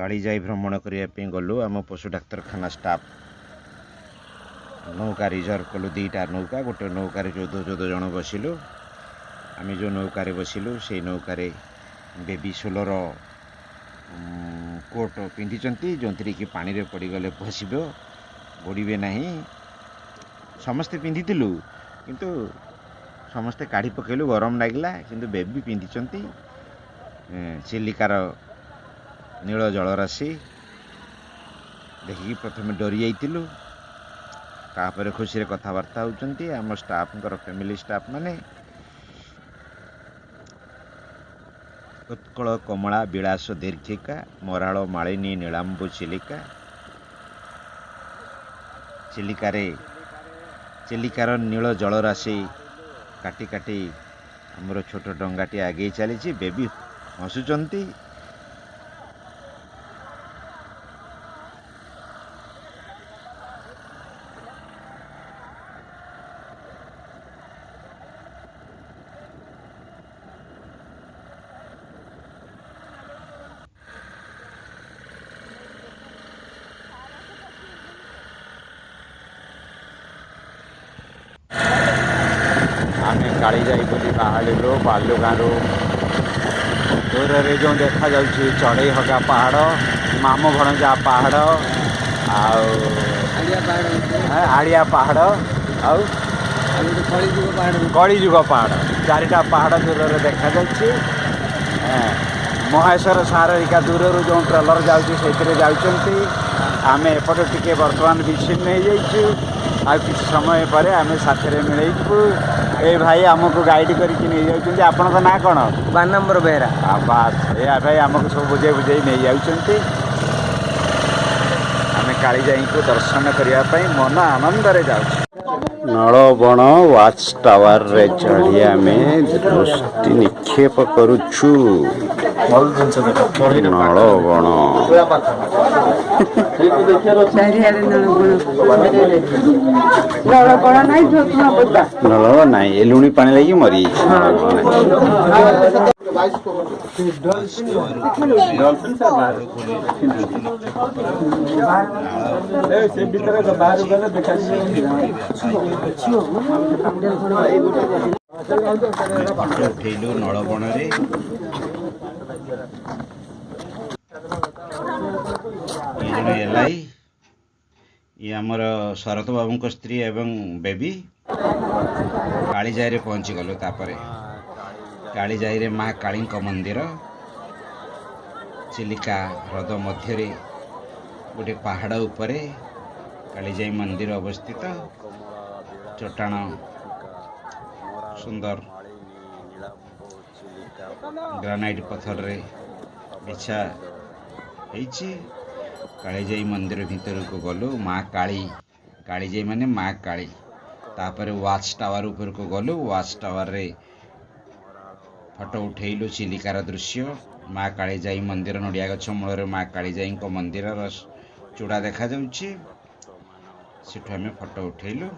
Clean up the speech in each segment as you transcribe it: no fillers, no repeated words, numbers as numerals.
कालीजाई भ्रमण करने गलु आम पशु डाक्तरखाना स्टाफ नौका रिजर्व कलु दीटा नौका गोटे नौकार 14 जन बसिलु आम जो नौकार बसिलु से नौकार बेबी सोलर कोट पिंधि जो कि पानी रे पड़गले फसब बुड़े ना समस्ते पिंधिलु किंतु समस्ते काढ़ी पकेलु गरम लगला किंतु बेबी पिंधि चिलिकार नील जलराशि देखिकी प्रथम डरी जाइलु तापर खुशी कथबार्ता होती आम स्टाफ फैमिली स्टाफ माने उत्कल कमला विलास दीर्घिका मराल मालिनी नीलांबु चिलिका चिलिकार नील जलराशि काटी काटी आमर छोट डंगाटी आगे चली बेबी हसुचंती आम कालीजाई बोली बाहर बालुगाँ दूर रे जो देखा जाउछि चढ़ई हगा पहाड़ मामो भणजा पहाड़ आड़िया पहाड़ आउ कलिजुग पहाड़ चारिटा पहाड़ दूर रे देखा जाउछि महेश्वर सारिका दूर जो ट्रेलर जाउछि आम एपटे टिके बर्तमान विच्छिन्न हो जाइछु आ किसी समय पर आम साथी मिलैबू ए भाई आमको गाइड करके नहीं जाउछन्ती आपन का ना कौन 12 नंबर बेहरा बस ए भाई आमको सब बुझे नहीं जाउछन्ती आम कालीजाई को दर्शन करने मन आनंद रे जाउछु नलबण वाच टावर रे चढ़ी आम दृष्टि निक्षेप करुछु नलबण नलबण नाई ए लुणी पानी लगी मरी उठेलु नलबण एलाई ये आमर शरत बाबू स्त्री एवं बेबी कालीजाई पहुँची गलु तापर कालीजाई माँ काली मंदिर चिलिका ह्रद मध्य गोटे पहाड़ उपरे कालीजाई मंदिर अवस्थित चट्टाण सुंदर ग्रानाइट पत्थर रे बिछा होइछि कालीजाई मंदिर भीतर को गलु माँ काली कालीजाई माने माँ काली तापर वाच टावर ऊपर को गलु वाच टावर रे फोटो उठेलु चिलिकार दृश्य माँ कालीजाई मंदिर नड़िया गछ मूल माँ कालीजाई मंदिर चूड़ा देखा जाउछि सेठु आमे फोटो उठेलु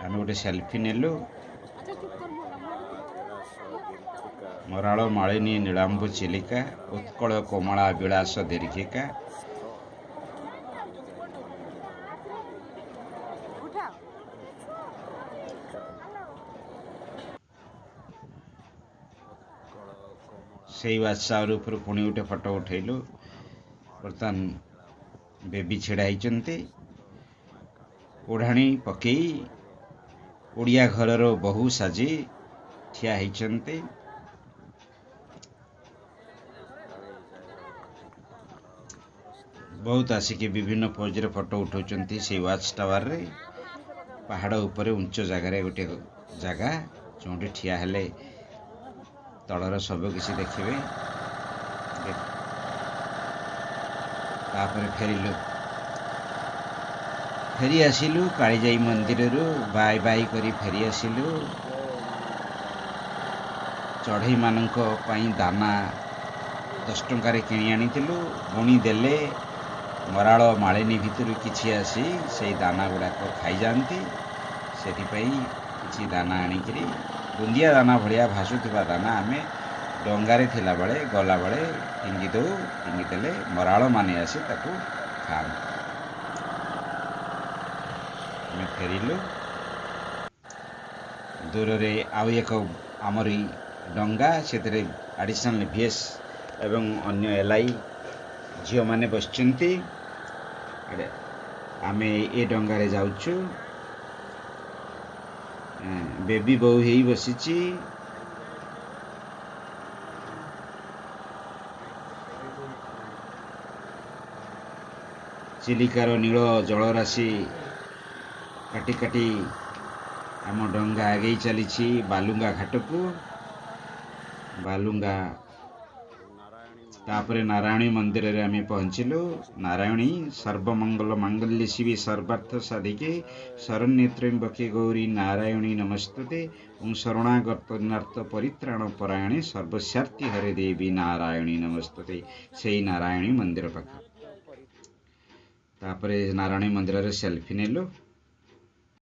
आमे गोटे सेल्फी नेलु मराल मालिनी नीलांबु चिलिका उत्कल कमला विलास दीर्घिका से वाचावर ऊपर पुणी गोटे फोटो उठेलु बर्तमान बेबी छिड़ा होती ओढ़ाणी पकई ओडिया घरर बहु साजी ठिया होती बहुत आसिक विभिन्न पोज रे फोटो उठाउछन्ती से वाच टावर रे पहाड़ ऊपर उच्च जगार गोटे जगह जो ठिया हेले तलर सब किसी देखिए तापर फेरी आसिलु कालीजाई मंदिर बाय बाय करी फेरी आसिलु चढ़ई मानक दाना 10 टंकार किणी आनिथिलु बुणी देले मराल मालिनी भितर किछि आसी से दाना गुड़ाक खाई जाती से किछि दाना आनिकरी ବୁନ୍ଦିଆ ଦାନା ଭଳିଆ ଭାସୁଥିବା ଦାନା ଆମେ ଡଙ୍ଗାରେ ଥିଲାବେଳେ ଗଲାବେଳେ ଫିଙ୍ଗି ଦେଉ। ଫିଙ୍ଗି ଦେଲେ ମରାଳମାନେ ଆସି ତାକୁ ଖାଆନ୍ତି। ଆମେ ଫେରିଲୁ। ଦୂରରେ ଆଉ ଏକ ଆମରି ଡଙ୍ଗା, ସେଥିରେ ଆଡ଼ିସନାଲ ଭିଏସ୍ ଏବଂ ଅନ୍ୟ ଏଲ୍ଆଇ ଝିଅମାନେ ବସିଛନ୍ତି। ଆମେ ଏ ଡଙ୍ଗାରେ ଯାଉଛୁ। ବେବି ବୋଉ ହେଇ ବସିଛି। ଚିଲିକାର ନୀଳ ଜଳରାଶି କାଟି କାଟି ଆମ ଡଙ୍ଗା ଆଗେଇ ଚାଲିଛି ବାଲୁଙ୍ଗା ଘାଟକୁ। ବାଲୁଙ୍ଗା ତାପରେ ନାରାୟଣୀ ମନ୍ଦିରରେ ଆମେ ପହଞ୍ଚିଲୁ। ନାରାୟଣୀ ସର୍ବମଙ୍ଗଳ ମାଙ୍ଗଲ୍ୟ ଶିବେ ସର୍ବାର୍ଥ ସାଧିକେ ଶରଣ୍ୟେ ତ୍ର୍ୟମ୍ବକେ ଗୌରୀ ନାରାୟଣୀ ନମସ୍ତୁତେ ଓଁ ଶରଣାଗତ ନାର୍ଥ ପରିତ୍ରାଣ ପରାୟଣେ ସର୍ବସ୍ୟାର୍ଥୀ ହରେ ଦେବୀ ନାରାୟଣୀ ନମସ୍ତୁତେ। ସେଇ ନାରାୟଣୀ ମନ୍ଦିର ପାଖ। ତାପରେ ନାରାୟଣୀ ମନ୍ଦିରରେ ସେଲ୍ଫି ନେଲୁ।